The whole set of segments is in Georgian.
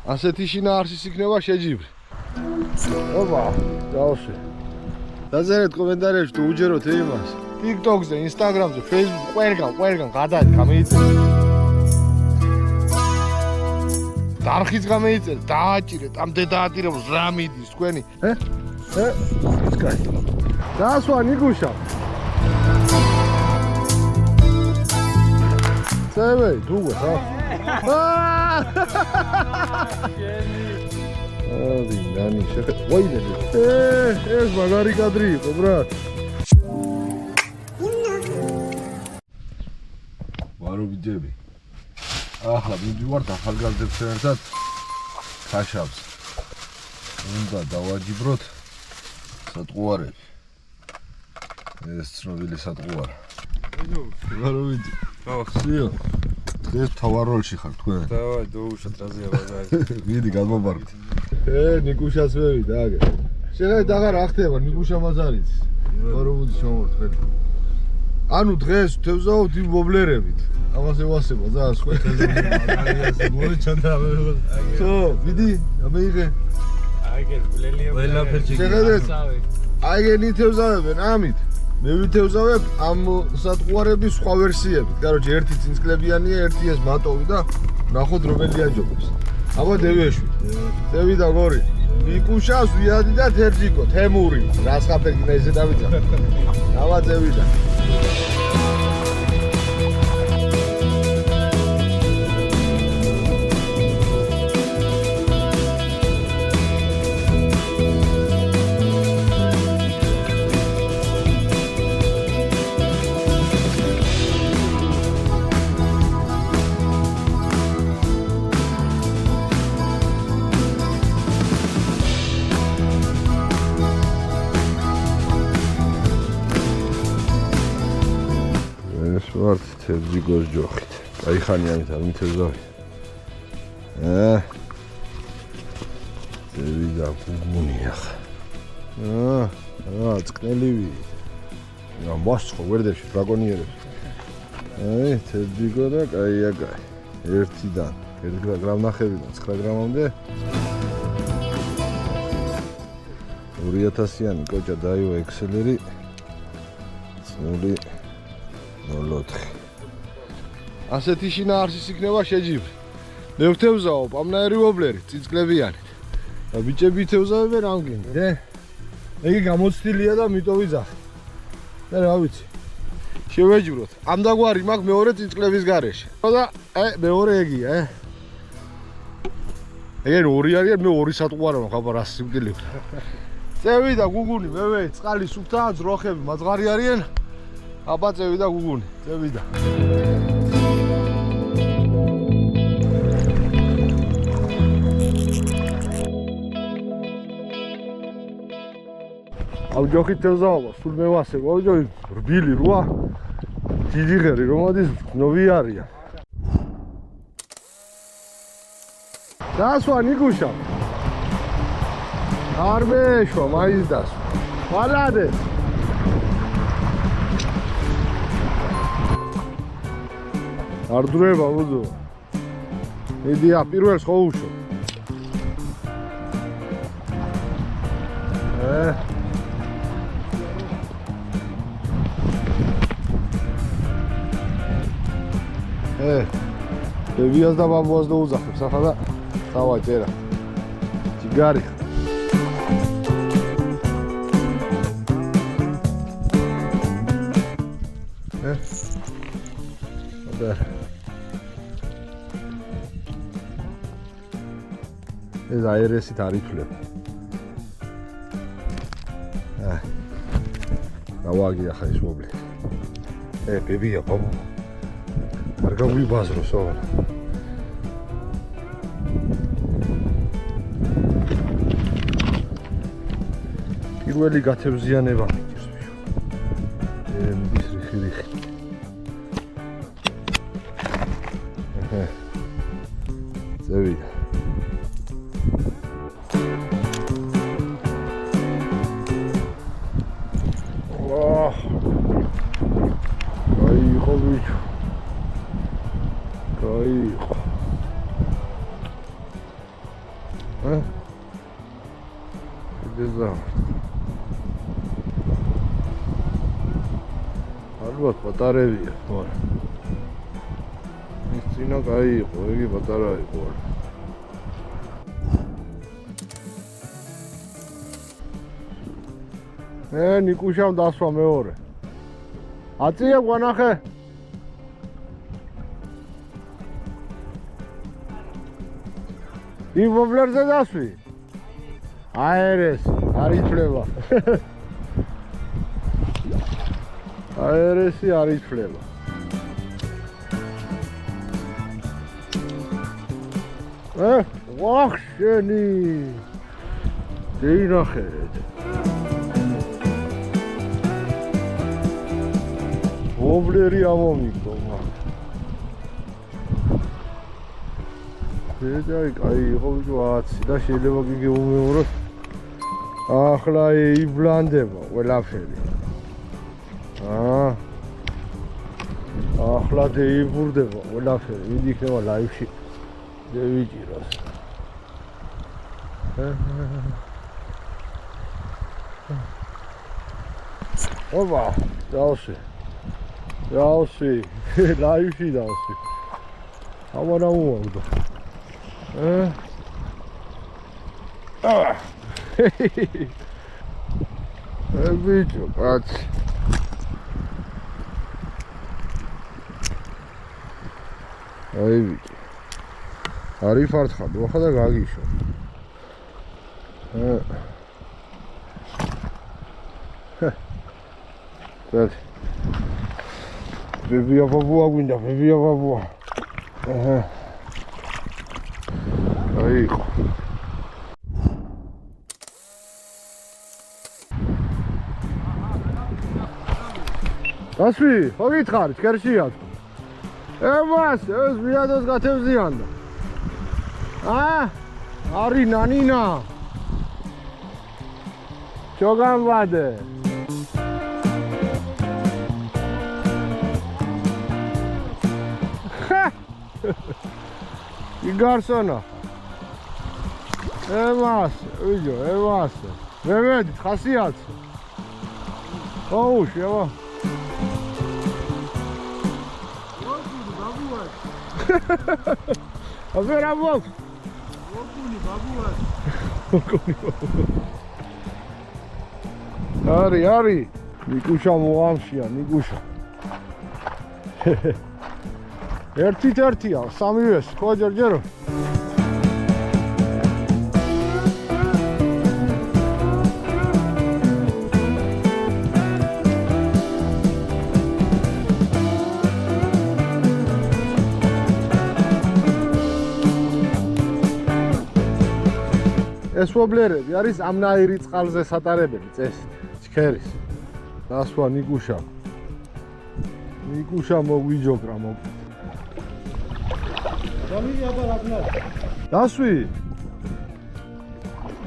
ასეთი შინაარსის იქნება შეჯიბრი. ოპა, დავშვი. დაწერეთ კომენტარებში თუ უჯეროთ იმას. TikTok-ზე, Instagram-ზე, Facebook-ზე, ყველგან გადადი, გამეიწერეთ. დარხიც გამეიწერეთ, დააჭირეთ, ამდე დაატირებს რა მიდის თქვენი. ისკაი. დასვა ნიგუშა. წევე, დუღო, რა. ნანი, შეხე. ვაიდე. ეს მაგარი კადრი იყო, ბრატ. ვარობიძები. ახლა მივდივართ ახალგაზრდებთან ერთად ხაშავს. უნდა დავაჯიბროთ სატყუარები. ეს ცნობილი სატყუარა. ვარობიძე. ხსიო. დღეს თავარ როლში ხარ თქვენ? დავაი, დოუშოთ რაზეა ბაზარი. მიდი გადმოვარდით. ნიკუშას ვევიდა აგე. შეიძლება აღარ ახტება ნიკუშა მაზარიც. ვარობიძე შევმორთ ხელი. ანუ დღეს თევზაობთ იმ ვობლერებით. ამას ევასება ზას ხოთე მაგარიაზე მოიჩანდა აგე. მიდი, ამეიღე. აგე, ყველაფერი შეხედეთ. აიგენი თევზავებენ ამით. მე ვითევზავებ ამ სატყუარების სხვა ვერსიებით. კაროჩე, ერთი წინსკლებიანია, ერთი ეს მატოვი და ნახოთ რომელი აჯობებს. აბა დევეშვით. დევიდა გორი. ნიკუშას ვიადი და თერჯიკო, თემური. რასხაფერგინა ესე დავიძა. აბა დევიდა. ვართ თევზიგოს ჯოხით. კაიხანი ამით არ მითევზავი. ზევიდა გუგუნია. წყნელივი. მოსწყო ვერდებში დრაგონიერებს. თევზიგო და კაია კაი. 1-დან 1 გრამ-ნახევრიდან 9 გრამამდე. 2000-იანი კოჭა დაივა ექსელერი. წნული 0-4. ასეთი შინაარსის იქნება შეჯიბრი. მე ვთევზაობ ამნაირი ვობლერი, წინსკლებიანი. და ბიჭები თევზავებენ ამგენი, იგი გამოცდილია და მიტოვიძახ. მე რა ვიცი. შევეჯიბროთ. ამდაგვარი მაქვს მეორე წინსკლების გარეშე. და მეორე ეგია, ეგ ორი არიან, მე ორი სატყუარა მაქვს, აბა რა სიმდილი. წევიდა გუგუნი, მე წყალი სუფთა, ძროხები მაძღარი არიან. აბა წევიდა გუგუნი, წევიდა. ამ ჯოხით თევზაობა, სულ მე ვასებ, ოჯოი რბილი რვა. დიდი ღერი რომადის ნოვი არიან. დასვა ნიკუშა. არ მეშვა, მაინც დასვა. ვალადე. არ დროება ბუძო. მიდია პირველს ხო უშო. ვიას და ბამბუას და უძახებს ახლა და დავაჭერა. ჯიგარი. ეს აერესით არ ითვლება. დავაგია ხა ის მოვლე. ბებია ბაბუ. არ გაგვიბაზროსო. პირველი გათევზიანება მიჭირს ბიჭო. მის რიხი. წევიდა. კაი ხო ბიჭო. კაი. დეზა ალბათ პატარებია თორე ის წინა კაი იყო იგი პატარა იყო ნიკუშამ დასვა მეორე აწია გვანახე იმ ვობლერზე დასვი აერესი არ ითვლება აერესი არ ითვლება ვახ შენი დეინახეთ ვობლერი ამომიგდო ეჯაი კაი იყო ვაცი და შეიძლება გიგეუმეოროთ ახლა იბლანდება ყველაფერი ახლა დაიბურდება ყველაფერი ვიდი იქნება ლაივში დავიჭიროს ოპა დავსვი ლაივში დავსვი ამან ამოვაგდო ბიჭო კაცი აი ბიჭო არი ფართხა დოხა და გაგიშო ბებია ბაბუა გვინდა ბებია ბაბუა აი იყო დასვი ხო გითხარით კერშია ემას ეს ვიადოს გათევზიანდა არი ნანინა ჩოგანვადე იგარსონა ემას ვიჯო ემას მემედი ხასიათო ოუში აბა აბერა ვოქ ვოკუნი ბაბუა არი ნიკუშა მოამშია ნიკუშა ერთია სამივეს ხო ჯერჯერო ეს ვობლერები არის ამნაირი წყალზე სატარებელი წესით ჩქერის დასვა ნიკუშა მოგვიჯოკრა მოგვი გამიგია და რაგნარ დასვი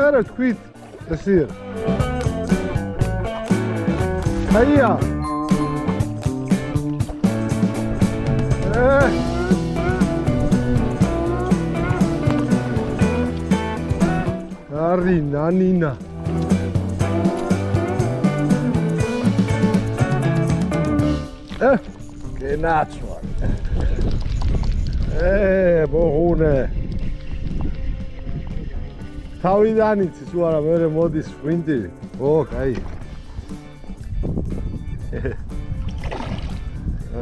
ერე თქვით ესია აია არი ნანინა კენაცვა ბოღუნე თავიდან იცის უარა მერე მოდის ვინტი კაი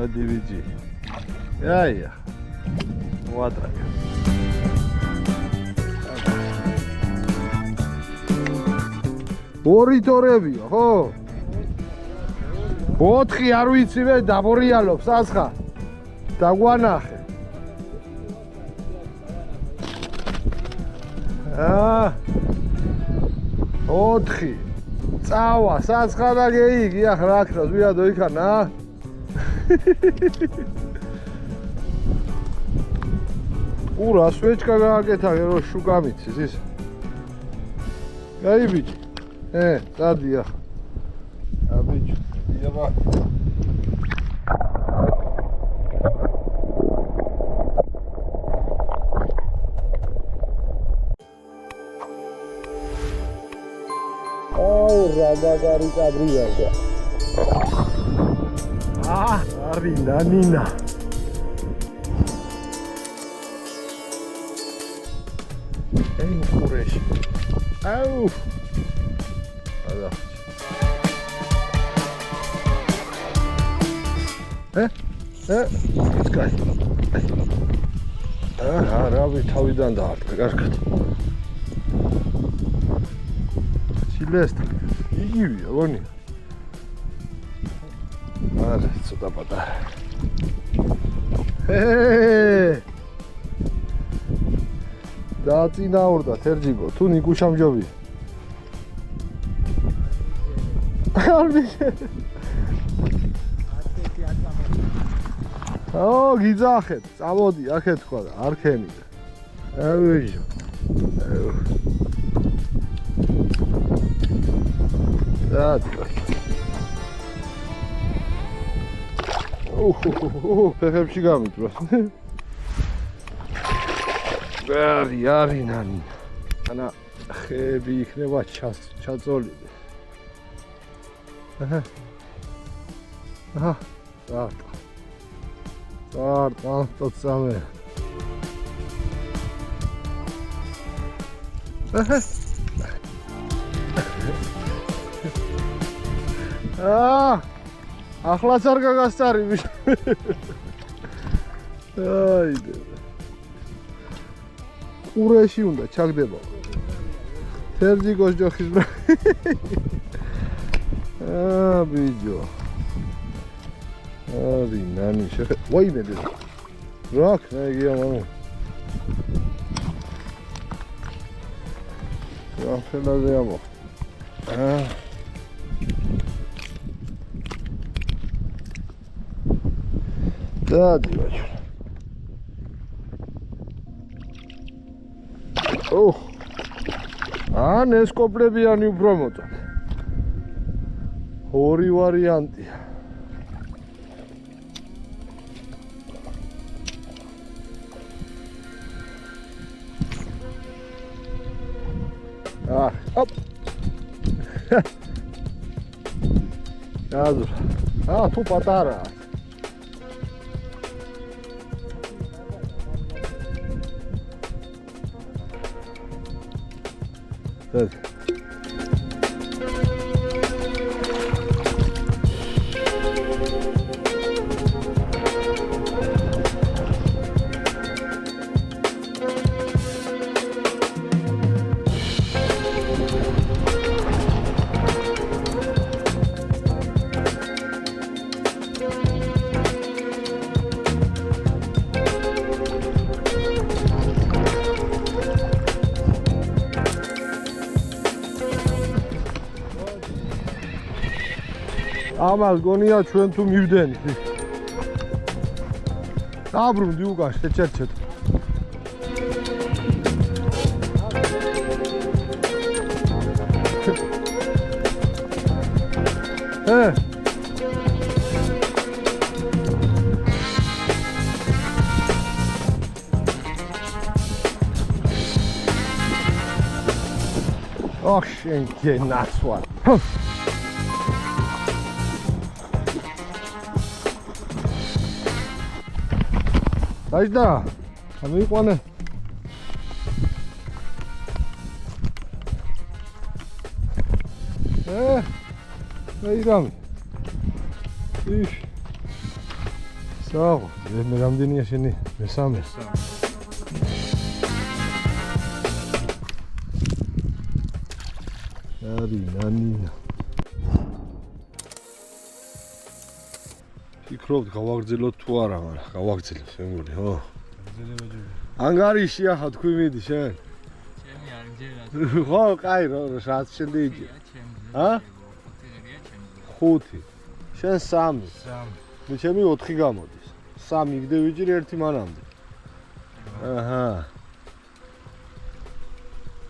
ადი ვიჯი აია მოატრაკე ორი თორებია ხო 4 არ ვიცივე დაბორიალობს ასხა დაგვანახე ოთხი წავა სასხა და გეიგი ახ რა ქრას ვიადო იქანა ურა სვეჩკა გააკეთა რო შუკა მიცის ის აი ბიჭი წადი ახ ბიჭი აბა აუ რა მაგარი კაბრია და არი ნანინა ey ყურეში აუ ადა სკაი რავი თავიდან დაარტყა კარგად ჩილესტი იგივეა გონია არა ცოტა პატარა დაწინაურდა თერჯიკო თუ ნიკუშამჯობია ო გიძახეთ წამოდი აქეთ თქვა და არქენი ავეჟო ფეხებში გამიწვა არი ნანი ანა ხეები იქნება ჩაწოლილი ტოცამე ახლაც არ გაგასწარი აიდე ყურეში უნდა ჩაგდება თერჯიკოს ჯოხის ბიჯო არი ნანი შეხე ვაიმე რა ქნაგია მამა რა ხელაზე ამო დადი ბაჭო ან ეს კოპლებიანი უფრო მოწონთ ორი ვარიანტია ოპ აზურ თუ პატარა დადი ამას გონია ჩვენ თუ მივდენით დაბრუნდი უკან შეჩერჩეთ ოხ შენკე ნაცვა დაიჯდა ამიყვანე ეიგამი ის საო მე რამდენია შენი მესამე არი ნანინა ფიქრობთ გავაგრძელოთ თუ არა, მაგრამ გავაგრძელებ შემული, ხო? ანგარიშია ხა თქვი მიდი შენ? ჩემი არ მჯერა. ხო, კაი, რაც შენ დიჯი. ხუთი. შენ 3. მე ჩემი 4 გამოდის. 3 იგდე ვიჭირე 1 მანამდე. აჰა.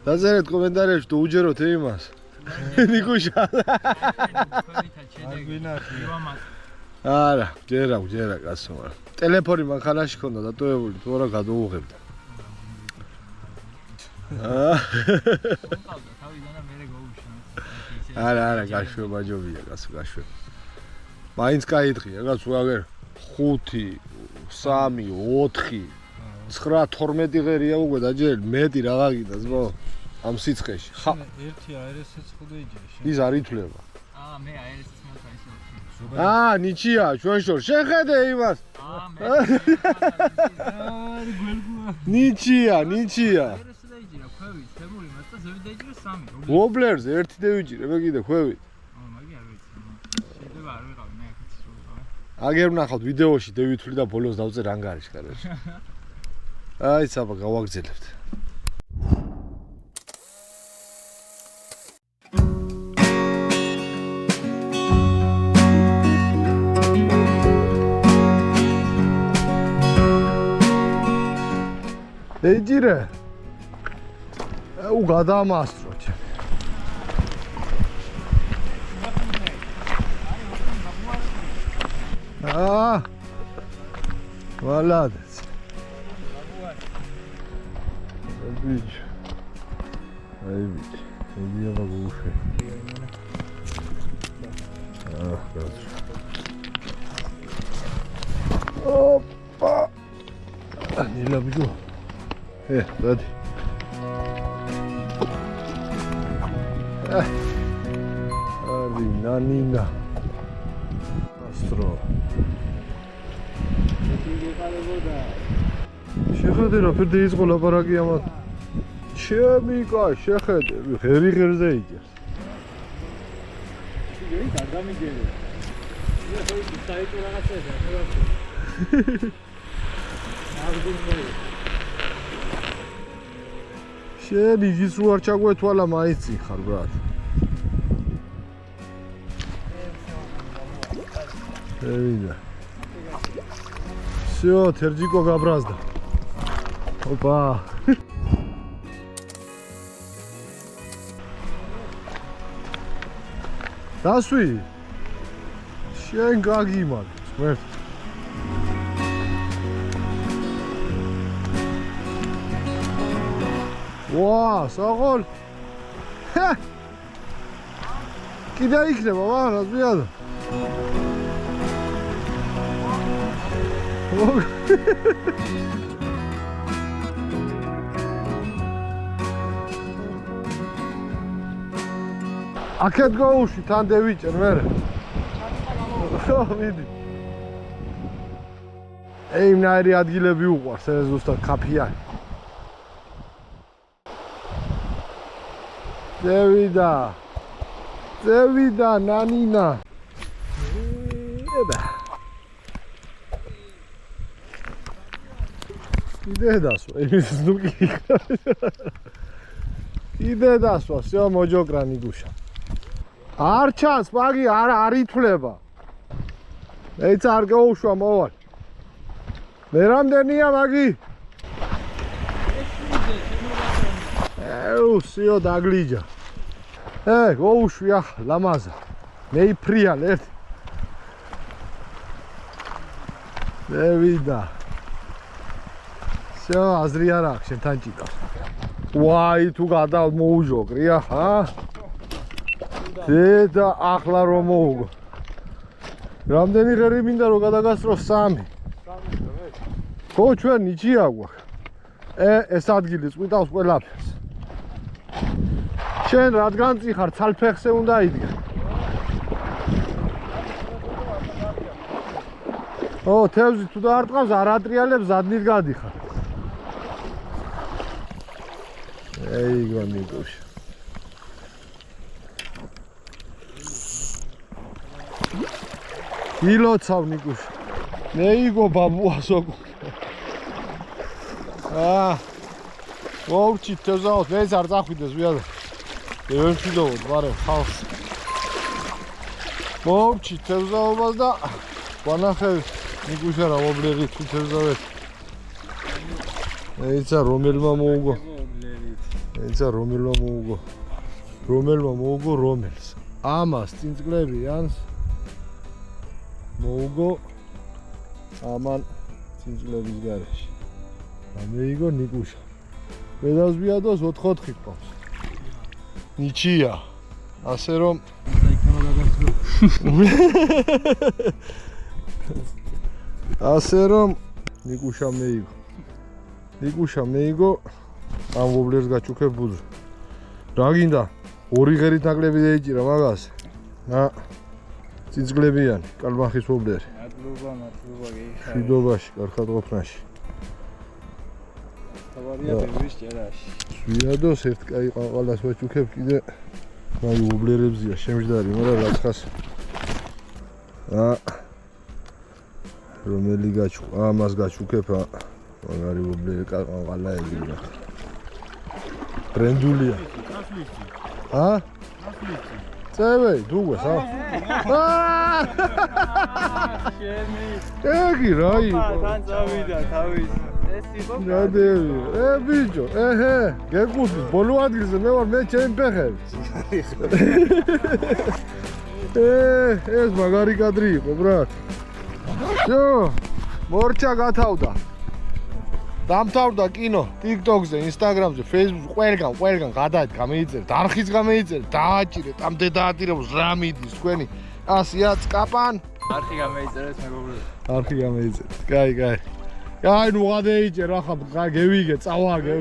დაწერეთ კომენტარებში თუ უჯეროთ იმას. ნიკუშა. არა, ჯერა კაცო, მაგრამ ტელეფონი მანქანაში ქონდა დატოვებული, თუ არა გადაუღებდა. არა, გაშვე ბაჯობია, კაცო, გაშვე. მაინც კაითხია, კაცო, აგერ 5, 3, 4, 9, 12 ღერია უკვე დაჯერ მეტი რა გაგიდას, ბო? ამ სიცხეში. ხა, ერთი აერესეც ხუდა იჯერე. ის არ ითვლება. მე აერესეც მოწაისო. ნიჩია, ჩვენ შორ. შეხედე იმას. მე ნიჩია. აერესე დაიჯერა ქვევით, თემური მას და ზევით დაიჯერა 3. ვობლერზე ერთი დავიჭირე, მე კიდე ქვევით. მაგი არ ვიცი. შეიძლება არ ვიყავი, მე აქაც სრულყავ. აგერ ვნახავთ ვიდეოში დევითვლი და ბოლოს დავწე რანგარიშ კარაში. აი, საბა გავაგზელებთ. ეჯირე. გადამასწრო ჩემ. ვალადეც. ბიჭ. აი ბიჭ. ეჯია გუშე. კაცო. ოპა. ნილა ბიჭო. დადი. არი ნანინა. ასტრო. შეხედე რა ფერდე იყო ლაპარაკი ამათ. ჩემი კა შეხედე, ღერი-ღერზე იჭერს. იგი გადამიგერე. მე ხო ის საიტო რაღაცაა, რა. აღდგენილი. შენ იგის რო არ ჩაგვეთვალა მაინც ხარ ბრატ. ევიდა. всё, თერჯიკო გაბრაზდა. ოპა. დასვი. შენ გაგიმალ, ვერთ. ვა, საღოლ. კიდე იქნება, რა ზიადა. აქეთ გაუში თან დევიჭერ მე. ხო, მიდი. იმნაირი ადგილები უყვარს, ეს ზუსტად კაფეა. ზევიდა, ნანინა. ება. კიდე დასვა, ის ნუკი. კიდე დასვა, всё, მოჯოკრა ნიგუშა. არ ჩანს, მაგი არ ითვლება. მეც არ გაუშვა მოვალ. მე რამდენია მაგი? всё, დაგლიჯა. გაუშვი ახლა ლამაზა. მეიფრიალ ერთ. ზევიდა. всё, აზრი არ აქვს შენთან ჭიკავს. ვაი, თუ გადამოუჟოკრი ახლა. დედა ახლა რომ მოუგო. რამდენი ღერი მინდა რომ გადაგასწრო 3. ხო, ჩვენ ნიჭია გვაქვს. ეს ადგილი წვიტავს ყველაფერს. შენ რადგან წიხარ ცალფეხზე უნდა იდგე. თევზი თუ დაარტყავს არ ატრიალებს ზადნით გადიხარ. ეიგო ნიკუშ. ილოცავ ნიკუშ. მეიგო ბაბუასო. ვოუჩი თევზაოთ, მეც არ წახვიდეს ვიადა. ვერ ვიდოვოთ, ბარე, ხალხს. ვოუჩი თევზაობას და ვანახევით ნიკუშა რა ვობლერი თუ თევზავეთ. ეცა რომელმა მოუგო. ეცა რომელმა მოუგო. რომელმა მოუგო რომელს. ამას წინწკლები ანს მოუგო ამან წინწკლების გარეშე. ამეიგო ნიკუშა. მედავს ვიადოს 4-4 ყავს. ნიჩია. ასე რომ საიქნებო დაგასწრო. ასე რომ ნიკუშა მეიგო ამ ვობლერს გაჩუქებ ბუძ რა გინდა ორი ღერით ნაკლები დაიჭირა მაგას წიწგლებიანი კალმახის ვობლერი მადლობა გეიხარ. შვიდობაში კარგად ყოფნაში თავარია ბევრის ჭერაში. ვიადოს ერთ კაი ყაყალას ვაჩუქებ კიდე მაგ ვობლერებზია შემჯდარი მაგრამ რაცხას რომელი გაჩუქა ამას გაჩუქებ მაგარი ვობლერი ყაყალა ეგრე ბრენდულია წევე დუგას შემი. ეგი რა იყო თან წავიდა თავის. ეს იყო ნადევი ბიჭო გეკუთვით ბოლო ადგილზე მე ვარ მე ჩემი ფეხები ეს მაგარი კადრი იყო ბრატ შო მორჩა გათავდა დამთავრდა კინო TikTok-ზე, Instagram-ზე, Facebook-ზე, ყველგან გადაიდგა მეიწერეთ, არხიც გამოიწერეთ, დააჭირეთ, ამდე დაადირებს რა მიდის თქვენი 100-ია წკაპან. არხი გამოიწერეთ მეგობრებო. არხი გამოიწერეთ. კაი. აი ნუ გადაიჭერ ახლა გევიგე, წავაგე.